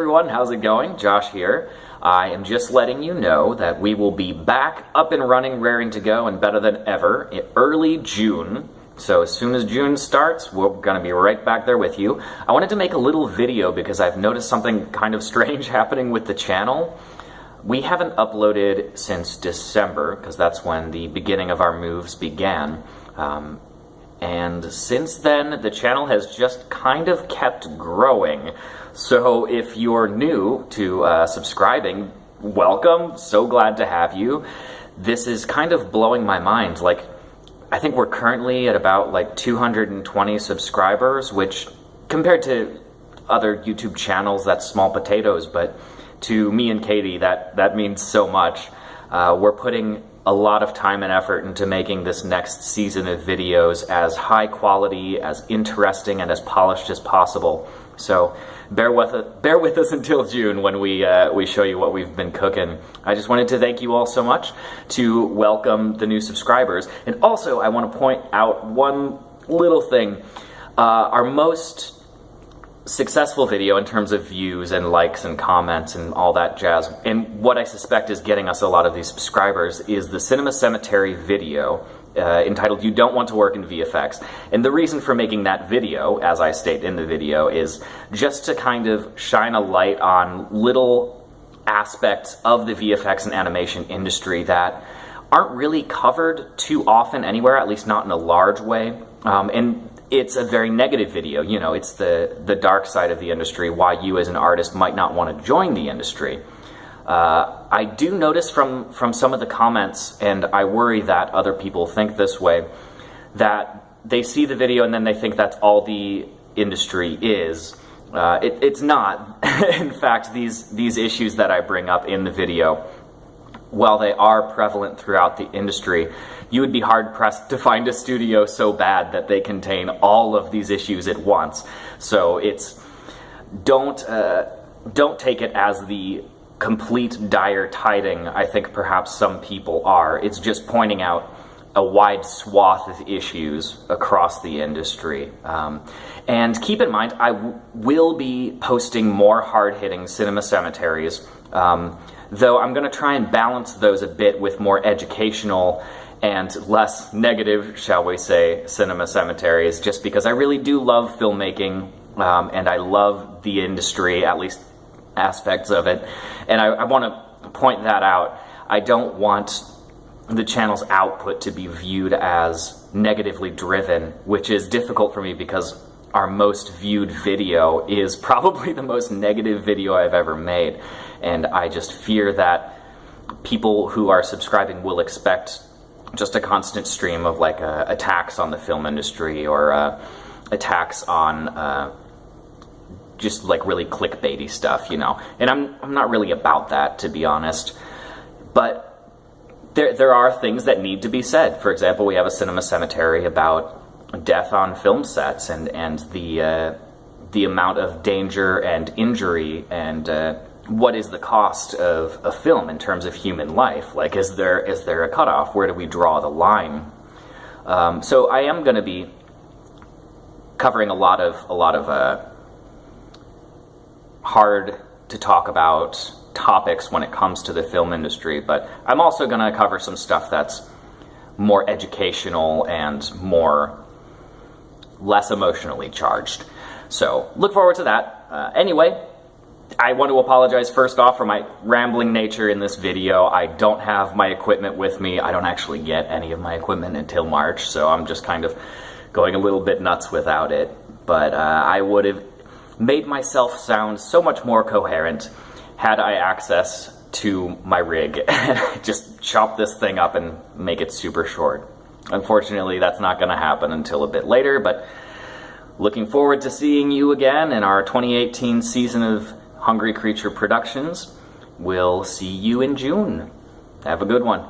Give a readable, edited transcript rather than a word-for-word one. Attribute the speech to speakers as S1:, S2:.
S1: Everyone, how's it going? Josh here. I am just letting you know that we will be back up and running, raring to go, and better than ever in early June. So as soon as June starts, we're going to be right back there with you. I wanted to make a little video because I've noticed something kind of strange happening with the channel. We haven't uploaded since December, because that's when the beginning of our moves began. And since then, the channel has just kind of kept growing. So if you're new to subscribing, welcome. So glad to have you. This is kind of blowing my mind. Like, I think we're currently at about like 220 subscribers, which compared to other YouTube channels, that's small potatoes. But to me and Katie, that means so much. We're putting a lot of time and effort into making this next season of videos as high quality, as interesting, and as polished as possible. So bear with us until June when we show you what we've been cooking. I just wanted to thank you all so much, to welcome the new subscribers. And also, I want to point out one little thing. Our most successful video in terms of views and likes and comments and all that jazz, and what I suspect is getting us a lot of these subscribers, is the Cinema Cemetery video entitled "You Don't Want to Work in VFX." And the reason for making that video, as I state in the video, is just to kind of shine a light on little aspects of the VFX and animation industry that aren't really covered too often anywhere, at least not in a large way. And it's a very negative video. You know, it's the dark side of the industry, why you as an artist might not want to join the industry. I do notice from some of the comments, and I worry that other people think this way, that they see the video and then they think that's all the industry is. It's not. In fact, these issues that I bring up in the video, while they are prevalent throughout the industry, you would be hard-pressed to find a studio so bad that they contain all of these issues at once. So don't take it as the complete dire tiding I think perhaps some people are. It's just pointing out a wide swath of issues across the industry. And keep in mind, I will be posting more hard-hitting Cinema Cemeteries, though I'm going to try and balance those a bit with more educational and less negative, shall we say, Cinema Cemeteries, just because I really do love filmmaking, and I love the industry, at least aspects of it, and I want to point that out. I don't want the channel's output to be viewed as negatively driven, which is difficult for me because our most viewed video is probably the most negative video I've ever made, and I just fear that people who are subscribing will expect just a constant stream of like attacks on the film industry, or attacks on just like really clickbaity stuff, you know. And I'm not really about that, to be honest. But there are things that need to be said. For example, we have a Cinema Cemetery about death on film sets, and the amount of danger and injury, and what is the cost of a film in terms of human life? Like, is there a cutoff? Where do we draw the line? So I am going to be covering a lot of hard to talk about topics when it comes to the film industry, but I'm also going to cover some stuff that's more educational and less emotionally charged. So look forward to that. Anyway, I want to apologize first off for my rambling nature in this video. I don't have my equipment with me. I don't actually get any of my equipment until March, so I'm just kind of going a little bit nuts without it. But I would have made myself sound so much more coherent had I access to my rig and just chop this thing up and make it super short. Unfortunately, that's not going to happen until a bit later, but looking forward to seeing you again in our 2018 season of Hungry Creature Productions. We'll see you in June. Have a good one.